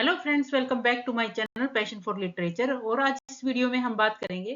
Hello friends, welcome back to my channel passion for literature. और आज इस video में हम बात करेंगे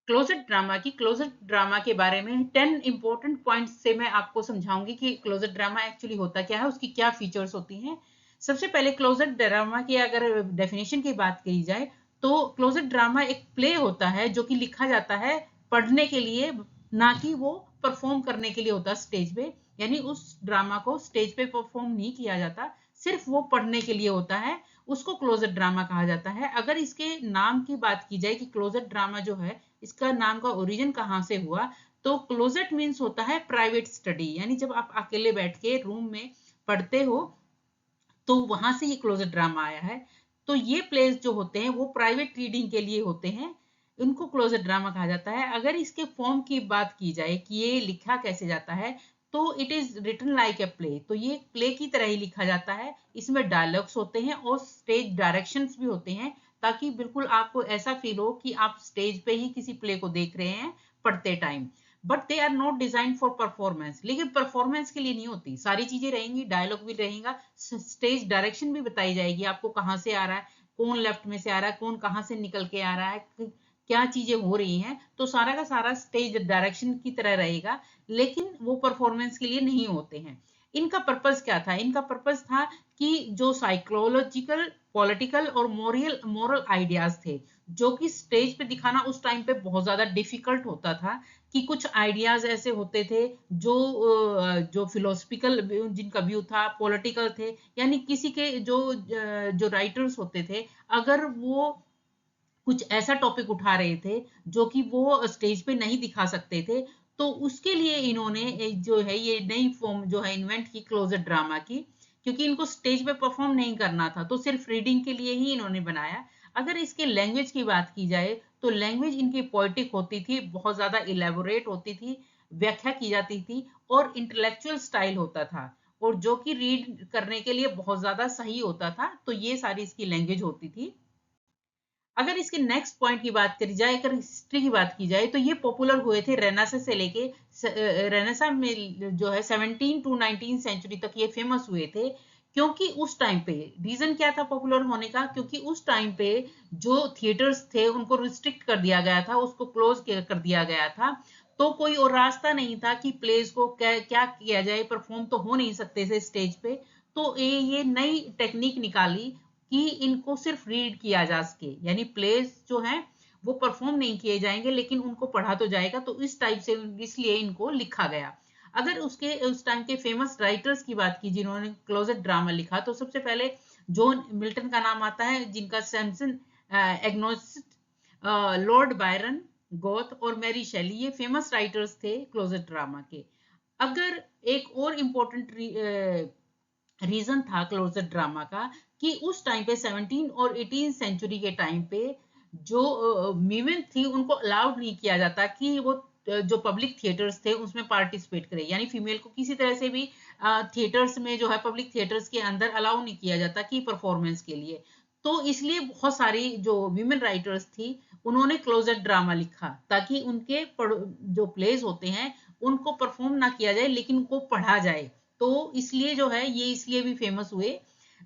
क्लोजेट ड्रामा की। क्लोजेट ड्रामा के बारे में 10 इंपॉर्टेंट पॉइंट्स से मैं आपको समझाऊंगी कि क्लोजेट ड्रामा एक्चुअली होता क्या है, उसकी क्या फीचर्स होती हैं। सबसे पहले क्लोजेट ड्रामा की अगर डेफिनेशन की बात की जाए तो क्लोजेट ड्रामा एक प्ले होता है जो कि लिखा जाता है पढ़ने के लिए, ना कि वो परफॉर्म करने के लिए होता है स्टेज पे। यानी उस ड्रामा को स्टेज पे परफॉर्म नहीं किया जाता, सिर्फ वो पढ़ने के लिए होता है। उसको क्लोजेट ड्रामा कहा जाता है। अगर इसके नाम की बात की जाए कि क्लोजेट ड्रामा जो है, इसका नाम का ओरिजिन कहाँ से हुआ, तो क्लोजेट मीन्स होता है प्राइवेट स्टडी। यानी जब आप अकेले बैठ के रूम में पढ़ते हो तो वहां से ये क्लोजेट ड्रामा आया है। तो ये प्लेस जो होते हैं वो प्राइवेट रीडिंग के लिए होते हैं, इनको क्लोजेट ड्रामा कहा जाता है। अगर इसके फॉर्म की बात की जाए कि ये लिखा कैसे जाता है, तो it is written like a play. तो ये प्ले की तरह ही लिखा जाता है। इसमें डायलॉग्स होते हैं और स्टेज डायरेक्शंस भी होते हैं, ताकि बिल्कुल आपको ऐसा फील हो कि आप स्टेज पे ही किसी प्ले को देख रहे हैं पढ़ते time. But they are not design for performance. लेकिन परफॉर्मेंस के लिए नहीं होती। सारी चीजें रहेंगी, डायलॉग भी रहेगा, स्टेज डायरेक्शन भी बताई जाएगी आपको, कहाँ से आ रहा है, कौन लेफ्ट में से आ रहा है, कौन कहाँ से निकल के आ रहा है, क्या चीजें हो रही हैं। तो सारा का सारा स्टेज डायरेक्शन की तरह रहेगा, लेकिन वो परफॉर्मेंस के लिए नहीं होते हैं। इनका पर्पस क्या था? इनका पर्पस था कि जो साइकोलॉजिकल, पॉलिटिकल और मोरल मोरल आइडियाज थे, जो कि स्टेज पे दिखाना उस टाइम पे बहुत ज्यादा डिफिकल्ट होता था। कि कुछ आइडियाज ऐसे होते थे जो जो फिलोसफिकल, जिनका व्यू था पॉलिटिकल थे। यानी किसी के जो राइटर्स होते थे, अगर वो कुछ ऐसा टॉपिक उठा रहे थे जो कि वो स्टेज पे नहीं दिखा सकते थे, तो उसके लिए इन्होंने जो है ये नई फॉर्म जो है इन्वेंट की क्लोजेट ड्रामा की। क्योंकि इनको स्टेज पे परफॉर्म नहीं करना था, तो सिर्फ रीडिंग के लिए ही इन्होंने बनाया। अगर इसके लैंग्वेज की बात की जाए तो लैंग्वेज इनकी पोएटिक होती थी, बहुत ज्यादा इलेबोरेट होती थी, व्याख्या की जाती थी, और इंटेलेक्चुअल स्टाइल होता था, और जो कि रीड करने के लिए बहुत ज्यादा सही होता था। तो ये सारी इसकी लैंग्वेज होती थी। अगर इसके नेक्स्ट पॉइंट की बात करी जाए, अगर हिस्ट्री की बात की जाए, तो ये पॉपुलर हुए थे रेनेसा से लेके, रेनेसा में जो है 17 टू 19 सेंचुरी तक ये फेमस हुए थे। क्योंकि उस टाइम पे रीजन क्या था पॉपुलर होने का? क्योंकि उस टाइम पे जो थिएटर्स थे उनको रिस्ट्रिक्ट कर दिया गया था, उसको क्लोज कर दिया गया था। तो कोई और रास्ता नहीं था कि प्लेस को क्या किया जाए, परफॉर्म तो हो नहीं सकते थे स्टेज पे। तो ये नई टेक्निक निकाली कि इनको सिर्फ रीड किया जा सके। यानी प्लेस जो है वो परफॉर्म नहीं किए जाएंगे, लेकिन उनको पढ़ा तो जाएगा। तो इस टाइप से इसलिए इनको लिखा गया। अगर उसके उस टाइम के फेमस राइटर्स की बात की जिन्होंने क्लोजेट ड्रामा लिखा, तो सबसे पहले जॉन मिल्टन का नाम आता है, जिनका सैमसन एग्नोसिस, लॉर्ड बायरन, गोथ और मैरी शेली ये फेमस राइटर्स थे क्लोजेट ड्रामा के। अगर एक और इम्पोर्टेंट रीजन था क्लोजेट ड्रामा का, कि उस टाइम पे 17 और 18 सेंचुरी के टाइम पे जो वीमेन थी उनको अलाउड नहीं किया जाता कि वो जो पब्लिक थिएटर्स थे उसमें पार्टिसिपेट करे। यानी फीमेल को किसी तरह से भी थिएटर्स में जो है, पब्लिक थिएटर्स के अंदर अलाउ नहीं किया जाता कि परफॉर्मेंस के लिए। तो इसलिए बहुत सारी जो वीमेन राइटर्स थी उन्होंने क्लोजेट ड्रामा लिखा, ताकि उनके जो प्लेस होते हैं उनको परफॉर्म ना किया जाए, लेकिन उनको पढ़ा जाए। तो इसलिए जो है ये इसलिए भी फेमस हुए।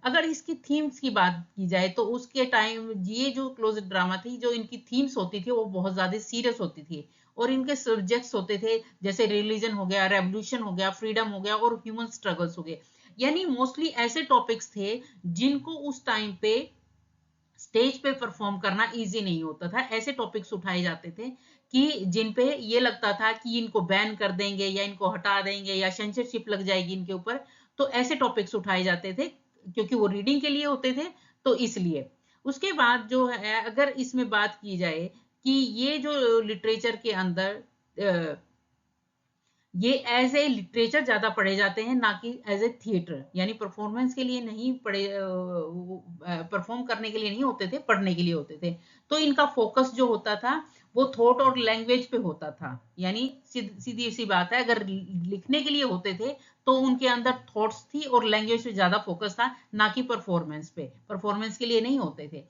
अगर इसकी थीम्स की बात की जाए तो उसके टाइम ये जो क्लोजेट ड्रामा थी, जो इनकी थीम्स होती थी वो बहुत ज्यादा सीरियस होती थी। और इनके सब्जेक्ट्स होते थे जैसे रिलीजन हो गया, रेवोल्यूशन हो गया, फ्रीडम हो गया और ह्यूमन स्ट्रगल्स हो गए। यानी मोस्टली ऐसे टॉपिक्स थे जिनको उस टाइम पे स्टेज पे परफॉर्म करना इजी नहीं होता था। ऐसे टॉपिक्स उठाए जाते थे कि जिन पे ये लगता था कि इनको बैन कर देंगे या इनको हटा देंगे या सेंसरशिप लग जाएगी इनके ऊपर। तो ऐसे टॉपिक्स उठाए जाते थे क्योंकि वो रीडिंग के लिए होते थे, तो इसलिए। उसके बाद जो है, अगर इसमें बात की जाए कि ये जो लिटरेचर के अंदर ये एज ए लिटरेचर ज्यादा पढ़े जाते हैं, ना कि एज ए थिएटर। यानी परफॉर्मेंस के लिए नहीं पढ़े, परफॉर्म करने के लिए नहीं होते थे, पढ़ने के लिए होते थे। तो इनका फोकस जो होता था वो थॉट और लैंग्वेज पे होता था। यानी सीधी सी बात है, अगर लिखने के लिए होते थे तो उनके अंदर थॉट्स थी और लैंग्वेज पे ज्यादा फोकस था, ना कि परफॉर्मेंस पे। परफॉर्मेंस के लिए नहीं होते थे।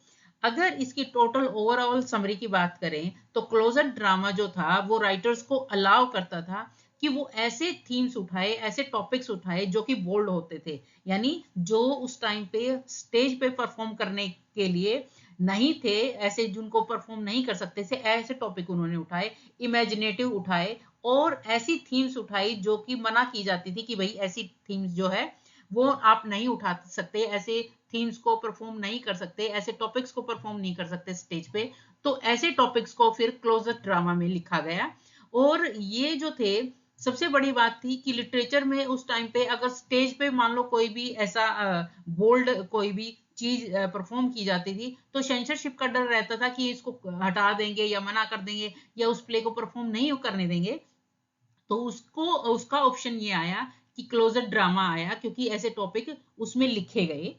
अगर इसकी टोटल ओवरऑल समरी की बात करें तो क्लोजेट ड्रामा जो था वो राइटर्स को अलाउ करता था कि वो ऐसे थीम्स उठाए, ऐसे टॉपिक्स उठाए जो कि बोल्ड होते थे, यानी जो उस टाइम पे स्टेज पे परफॉर्म करने के लिए नहीं थे, ऐसे जिनको परफॉर्म नहीं कर सकते थे, ऐसे टॉपिक उन्होंने उठाए, इमेजिनेटिव उठाए और ऐसी थीम्स उठाई जो कि मना की जाती थी कि भाई ऐसी थीम्स जो है वो आप नहीं उठा सकते, ऐसे थीम्स को परफॉर्म नहीं कर सकते, ऐसे टॉपिक्स को परफॉर्म नहीं कर सकते स्टेज पे। तो ऐसे टॉपिक्स को फिर क्लोजर ड्रामा में लिखा गया। और ये जो थे, सबसे बड़ी बात थी कि लिटरेचर में उस टाइम पे अगर स्टेज पे मान लो कोई भी ऐसा बोल्ड कोई भी चीज परफॉर्म की जाती थी, तो सेंसरशिप का डर रहता था कि इसको हटा देंगे या मना कर देंगे या उस प्ले को परफॉर्म नहीं करने देंगे। तो उसको उसका ऑप्शन ये आया कि क्लोजर ड्रामा आया, क्योंकि ऐसे टॉपिक उसमें लिखे गए।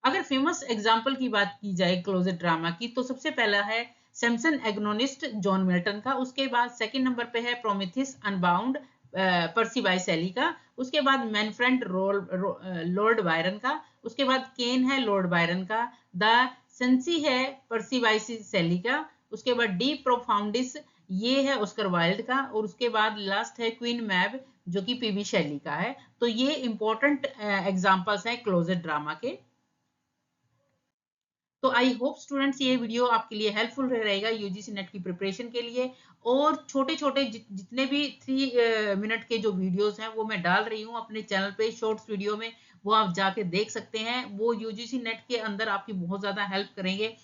अगर फेमस एग्जाम्पल की बात की जाए क्लोजेट ड्रामा की, तो सबसे पहला है सैमसन एग्नोनिस्ट जॉन मिल्टन का, उसके बाद सेकंड नंबर पे है प्रोमेथियस अनबाउंड पर्सी बाय सेली का, उसके बाद मैनफ्रेड लॉर्ड बायरन का, उसके बाद केन है लॉर्ड बायरन का, द सेंसी है पर्सी बाय सेली का, उसके बाद डी प्रोफाउंडिस ये है ऑस्कर वाइल्ड का, और उसके बाद लास्ट है क्वीन मैब जो कि पीबी शैली का है। तो ये इंपॉर्टेंट एग्जाम्पल्स हैं क्लोजेट ड्रामा के। तो आई होप स्टूडेंट्स ये वीडियो आपके लिए हेल्पफुल रहेगा यूजीसी नेट की प्रिपरेशन के लिए। और छोटे छोटे जितने भी 3 मिनट के जो वीडियोस हैं वो मैं डाल रही हूँ अपने चैनल पे शॉर्ट्स वीडियो में, वो आप जाके देख सकते हैं। वो यूजीसी नेट के अंदर आपकी बहुत ज़्यादा हेल्प करेंगे।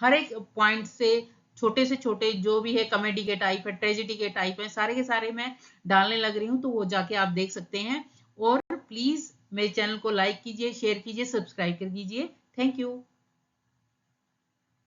हर एक पॉइंट से छोटे जो भी है, कॉमेडी के टाइप है, ट्रेजिडी के टाइप है, सारे के सारे मैं डालने लग रही हूँ, तो वो जाके आप देख सकते हैं। और प्लीज़ मेरे चैनल को लाइक कीजिए, शेयर कीजिए, सब्सक्राइब कर दीजिए। Thank you.